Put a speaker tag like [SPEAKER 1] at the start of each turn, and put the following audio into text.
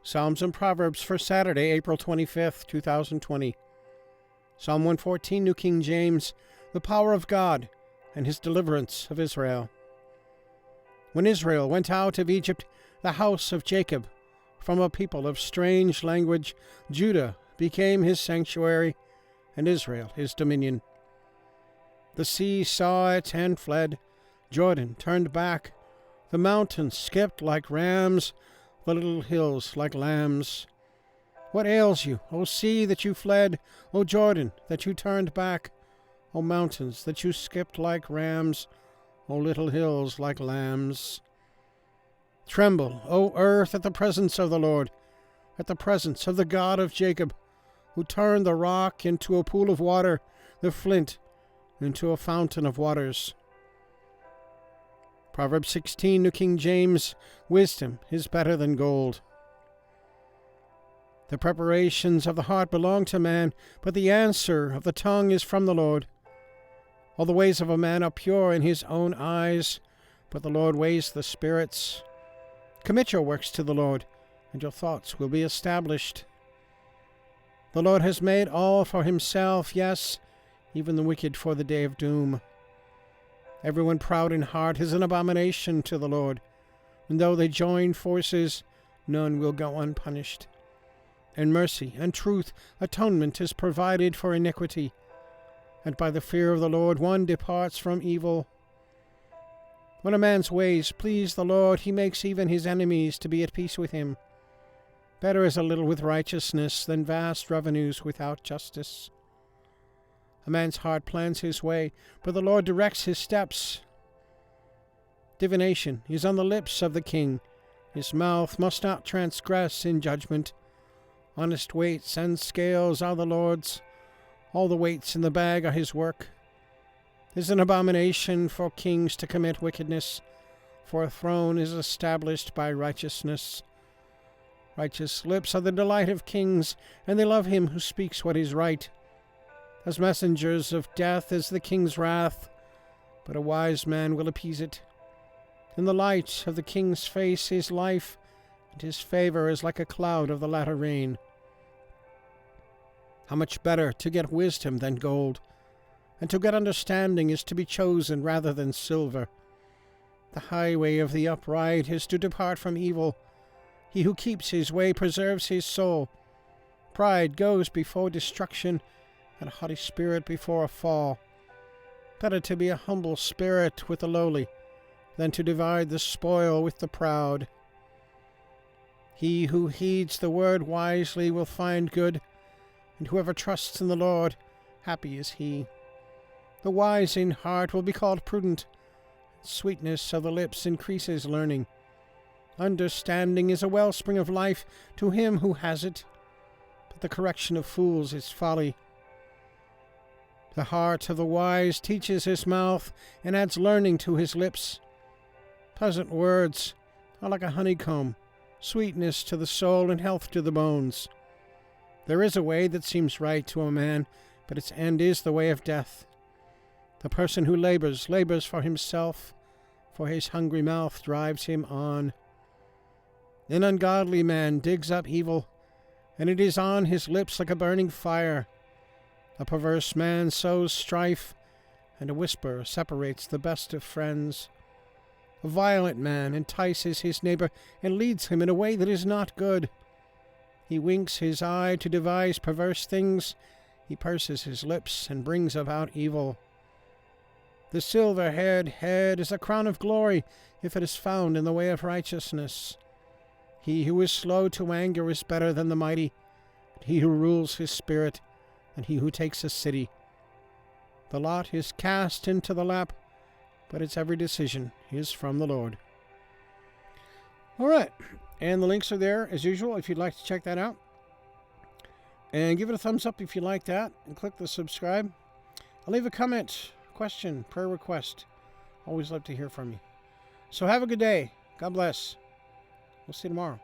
[SPEAKER 1] Psalms and Proverbs for Saturday, April 25th, 2020. Psalm 114, New King James, the power of God and his deliverance of Israel. When Israel went out of Egypt, the house of Jacob, from a people of strange language, Judah became his sanctuary, and Israel his dominion. The sea saw it and fled. Jordan turned back. The mountains skipped like rams, the little hills like lambs. What ails you, O sea, that you fled, O Jordan, that you turned back, O mountains, that you skipped like rams, O little hills like lambs? Tremble, O earth, at the presence of the Lord, at the presence of the God of Jacob, who turned the rock into a pool of water, the flint into a fountain of waters. Proverbs 16, New King James, wisdom is better than gold. The preparations of the heart belong to man, but the answer of the tongue is from the Lord. All the ways of a man are pure in his own eyes, but the Lord weighs the spirits. Commit your works to the Lord, and your thoughts will be established. The Lord has made all for himself, yes, even the wicked for the day of doom. Everyone proud in heart is an abomination to the Lord, and though they join forces, none will go unpunished. In mercy and truth, atonement is provided for iniquity, and by the fear of the Lord one departs from evil. When a man's ways please the Lord, he makes even his enemies to be at peace with him. Better is a little with righteousness than vast revenues without justice. A man's heart plans his way, but the Lord directs his steps. Divination is on the lips of the king. His mouth must not transgress in judgment. Honest weights and scales are the Lord's. All the weights in the bag are his work. It is an abomination for kings to commit wickedness, for a throne is established by righteousness. Righteous lips are the delight of kings, and they love him who speaks what is right. As messengers of death is the king's wrath, but a wise man will appease it. In the light of the king's face is life, and his favor is like a cloud of the latter rain. How much better to get wisdom than gold, and to get understanding is to be chosen rather than silver. The highway of the upright is to depart from evil. He who keeps his way preserves his soul. Pride goes before destruction, and a haughty spirit before a fall. Better to be a humble spirit with the lowly than to divide the spoil with the proud. He who heeds the word wisely will find good, and whoever trusts in the Lord, happy is he. The wise in heart will be called prudent. Sweetness of the lips increases learning. Understanding is a wellspring of life to him who has it, but the correction of fools is folly. The heart of the wise teaches his mouth and adds learning to his lips. Pleasant words are like a honeycomb, sweetness to the soul and health to the bones. There is a way that seems right to a man, but its end is the way of death. The person who labors for himself, for his hungry mouth drives him on. An ungodly man digs up evil, and it is on his lips like a burning fire. A perverse man sows strife, and a whisper separates the best of friends. A violent man entices his neighbor and leads him in a way that is not good. He winks his eye to devise perverse things. He purses his lips and brings about evil. The silver-haired head is a crown of glory if it is found in the way of righteousness. He who is slow to anger is better than the mighty, and he who rules his spirit and he who takes a city. The lot is cast into the lap, but its every decision is from the Lord. All right, and the links are there as usual if you'd like to check that out. And give it a thumbs up if you like that, and click the subscribe. I'll leave a comment, question, prayer request. Always love to hear from you. So have a good day. God bless. We'll see you tomorrow.